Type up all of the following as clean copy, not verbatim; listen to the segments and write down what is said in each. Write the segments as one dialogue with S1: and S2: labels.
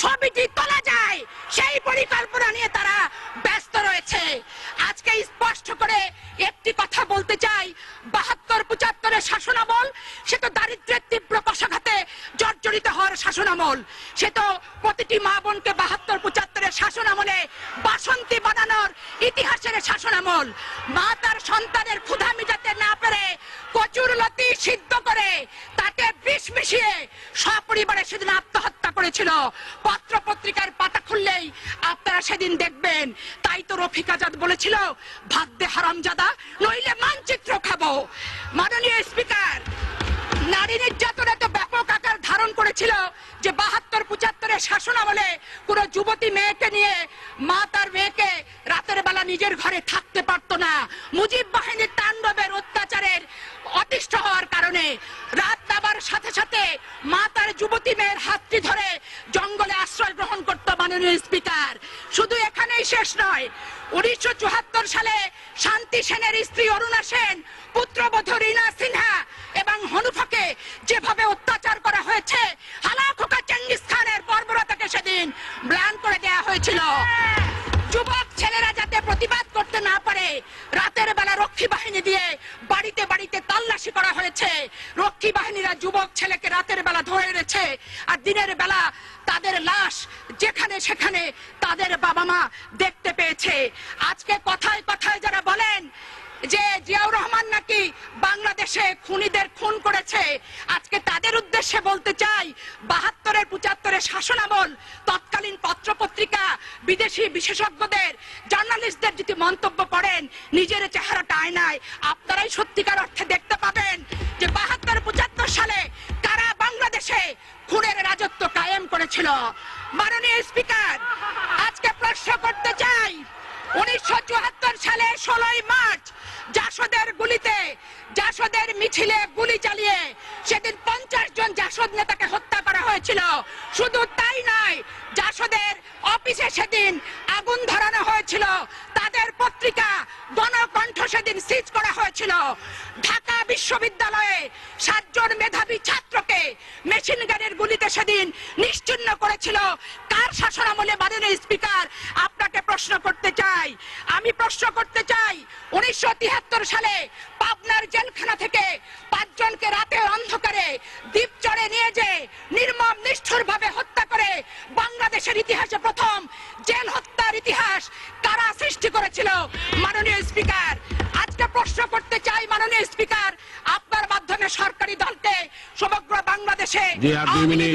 S1: ছবিটি তোলা যায় সেই পরিকল্পনা নিয়ে তারা ব্যস্ত রয়েছে। আজকে স্পষ্ট করে একটি কথা বলতে চাই, ৭২-৭৫-এর শাসনামল সে তো দারিদ্র্যের তীব্র কষাঘাতে জর্জরিত হওয়ার শাসনামল, সে তো প্রতিটি মা বোনকে ৭২-৭৫-এর শাসনামলে বাসন্তী বানানোর ইতিহাসের শাসনামল। মা তার সন্তানের ক্ষুধা মিটাতে না পেরে কচুর লতি সিদ্ধ করে তাতে বিষ মিশিয়ে সপরিবারে সেদিন আত্মহত্যা করেছিল। পত্র পত্রিকার পাতা খুললেই আপনারা সেদিন দেখবেন। তাই তো রফিক আজাদ বলেছিল, ভাত দে হারামজাদা নইলে মানচিত্র খাবো। মাননীয় স্পিকার, নারী নির্যাতন এত ব্যাপক আকার ধারণ করেছিল যে ৭২-৭৫-এর শাসনামলে কোন যুবতী মেয়েকে নিয়ে মা তার মেয়েকে রাতের বেলা নিজের ঘরে থাকতে পারতো না। মুজিব বাহিনীর তাণ্ডবের অত্যাচারের অতিষ্ঠ হওয়ার কারণে রাত নামার সাথে সাথে মা তার যুবতী মেয়ের হাতটি ধরে জঙ্গলে আশ্রয় গ্রহণ করত। মাননীয় স্পিকার, শুধু এখানেই শেষ নয়, ১৯৭৪ সালে শান্তি সেনের স্ত্রী অরুণা সেন, পুত্রবধূ রীনা সিনহা এবং হনুফাকে যেভাবে অত্যাচার করা হয়েছে, হালাখোকা চেঙ্গিস খানের বর্বরতাকে সেদিন ম্লান করে দেওয়া হয়েছিল। যুবক ছেলেরা যাতে প্রতিবাদ করতে না পারে, রাতের বেলা রক্ষী বাহিনী দিয়ে বাড়িতে বাড়িতে তল্লাশি করা হয়েছে। রক্ষী বাহিনীরা যুবক ছেলেকে রাতের বেলা ধরে এনেছে, আর দিনের বেলা তাদের লাশ যেখানে সেখানে তাদের বাবা মা দেখতে পেয়েছে। আজকে কথায় কথায় যারা বলেন যে জিয়াউর রহমান নাকি বাংলাদেশে খুনিদের খুন করেছে, আজকে তাদের উদ্দেশ্যে বলতে চাই, ৭২-৭৫-এর শাসনামল তৎকালীন পত্র পত্রিকা, বিদেশি বিশেষজ্ঞদের, জার্নালিস্টদের যদি মন্তব্য করেন, নিজের চেহারাটা আয়নায় আপনারাই সত্যিকার অর্থে দেখতে পাবেন যে ৭২-৭৫ সালে কারা বাংলাদেশে খুনের রাজত্ব কায়েম করেছিল। মাননীয় স্পিকার, আজকে প্রশ্ন করতে চাই, ১৯৭৪ সালে ১৬ই মার্চ জাসদের মিছিলে গুলি চালিয়ে সেদিন ৫০ জন জাসদ নেতাকে হত্যা করা হয়েছিল। শুধু তাই নয়, জাসদের অফিসে সেদিন আগুন ধরানো হয়েছিল, তাদের পত্রিকা গণকণ্ঠ সেদিন সিজ করা হয়েছিল। ঢাকা বিশ্ববিদ্যালয়ে ৭ জন মেধাবী ছাত্রকে মেশিন গানের গুলিতে সেদিন নিশ্চিহ্ন করেছিল কার শাসনামলে? মাননীয় স্পিকার, আপনাকে প্রশ্ন করতে চাই, আমি প্রশ্ন করতে চাই, ১৯৭৩ সালে পাবনার জেলখানা থেকে ৫ জনকে রাতের অন্ধকারে দ্বীপচরে নিয়ে যে নির্মম নিষ্ঠুর ভাবে হত্যা করে বাংলাদেশের ইতিহাসে প্রথম জেল হত্যার ইতিহাস কারা সৃষ্টি করেছিল? মাননীয় স্পিকার, আজকে প্রশ্ন করতে চাই, মাননীয় স্পিকার, আপনার মাধ্যমে সরকারি দলকে সমগ্র বাংলাদেশে আওয়ামী লীগ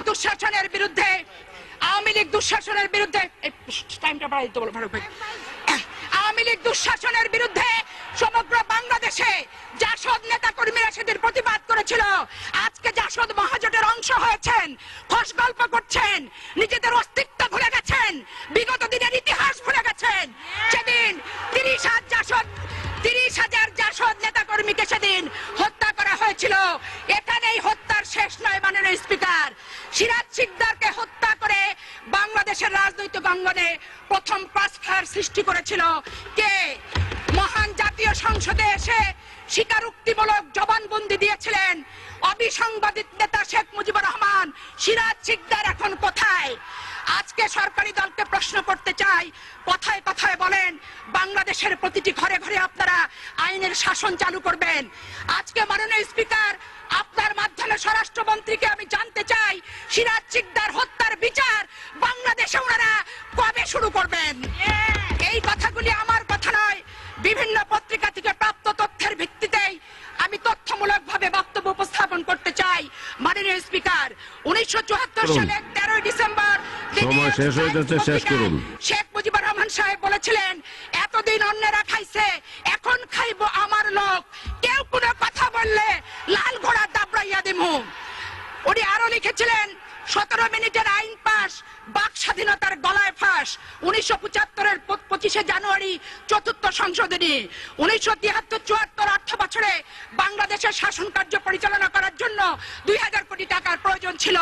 S1: দুঃশাসনের বিরুদ্ধে আওয়ামী লীগ দুঃশাসনের বিরুদ্ধে সমগ্র বাংলাদেশে জাসদ নেতা কর্মীরা সেদিন প্রতিবাদ করেছিল। আজকে জাসদ মহাজোটের অংশ হয়েছেন, খোশ গল্প করছেন, নিজেদের অস্তিত্ব ভুলে গেছেন, বিগত দিনের ইতিহাস ভুলে গেছেন। সেদিন ৩০,০০০ জাসদ নেতা কর্মীকে সেদিন হত্যা করা হয়েছিল। এখানেই হত্যার শেষ নয়। মাননীয় স্পিকার, সিরাজ শিকদারকে হত্যা করে বাংলাদেশের রাজনৈতিক অঙ্গনে প্রথম ক্রসফায়ার সৃষ্টি করেছিল কে? মহান জাতীয় সংসদে এসে স্বীকারোক্তিমূলক জবানবন্দি দিয়েছিলেন অবিসংবাদিত নেতা শেখ মুজিবুর রহমান। সিরাজ শিকদার এখন কোথায়? আজকে সরকারি দলকে প্রশ্ন করতে চাই, কথায় কথায় বলেন বাংলাদেশের প্রতিটি ঘরে ঘরে আপনারা আইনের শাসন চালু করবেন। আজকে মাননীয় স্পিকার, আপনার মাধ্যমে স্বরাষ্ট্রমন্ত্রীকে আমি জানতে চাই, সিরাজ শিকদার হত্যার বিচার বাংলাদেশে ওনারা কবে শুরু করবেন? এই কথাগুলি আমার কথা নয়, বিভিন্ন পত্রিকা থেকে প্রাপ্ত তথ্যের ভিত্তিতেই আমি তথ্যমূলক ভাবে বক্তব্য উপস্থাপন করতে চাই। মাননীয় স্পিকার, ১৯৭৪ সালের ১৩ ডিসেম্বর শেখ মুজিবুর রহমান সাহেব বলেছিলেন, এতদিন অন্যরা খাইছে, এখন খাইব আমার লোক, কেউ কোনো কথা বললে লাল ঘোড়া দাবড়াইয়া দিমু। উনি আরো লিখেছিলেন, ১৭ মিনিটের আইন পাস ইতিহাস বাক স্বাধীনতার গলায় ফাঁস। 1975-এর 25শে জানুয়ারি চতুর্থ সংশোধনী। 1973-74 অর্থ বছরে বাংলাদেশের শাসন কার্য পরিচালনা করার জন্য 2000 কোটি টাকার প্রয়োজন ছিল।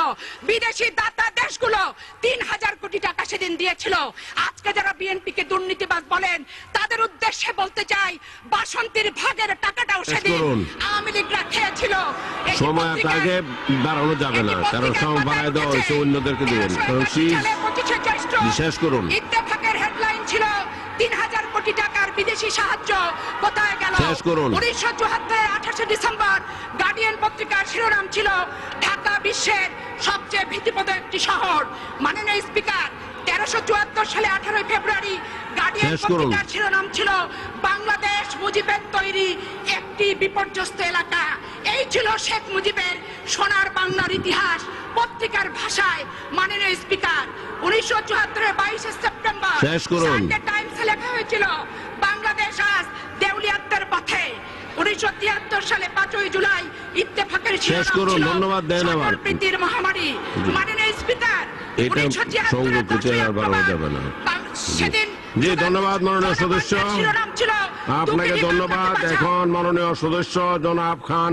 S1: বিদেশি দাতা দেশগুলো 3000 কোটি টাকা সেদিন দিয়েছিল। আজকে যারা বিএনপিকে দুর্নীতিবাজ বলেন তাদের উদ্দেশ্যে বলতে চাই, বাসন্তীর ভাগের টাকাটাও সেদিন আওয়ামী লীগরা খেয়েছিল।
S2: সময় আগে দাঁড়ানো যাবে না, কারণ সময় বাড়ায় দেওয়া হয়েছে, অন্যদেরকে দেবেন। বিশ্বাস করুন,
S1: ইত্তেফাকের হেডলাইন ছিল 3000 কোটি টাকার বিদেশি সাহায্য কোথায় গেল। 1974-এর 28শে ডিসেম্বর গার্ডিয়ান পত্রিকার শিরোনাম ছিল ঢাকা বিশ্বের সবচেয়ে ভীতিপ্রদ একটি শহর। মাননীয় স্পিকার, 1374 সালে 18 ফেব্রুয়ারি গার্ডিয়ান পত্রিকার শিরোনাম ছিল বাংলাদেশ মুজিবের তৈরি একটি বিপর্যস্ত এলাকা। এই ছিল শেখ মুজিবের সোনার বাংলার ইতিহাস পত্রিকার ভাষায়। মাননীয় স্পিকার, 1974-এর 22শে সেপ্টেম্বর সানডে টাইমসে লেখা হয়েছিল বাংলাদেশ আজ দেউলিয়াত্বের পথে। 1973 সালে 5ই জুলাই ইত্তেফাকের শিরোনাম ছিল প্রীতির মহামারী। মাননীয় স্পিকার,
S2: সেদিন জি ধন্যবাদ মাননীয় সদস্য, আপনাকে ধন্যবাদ। এখন মাননীয় সদস্য জনাব খান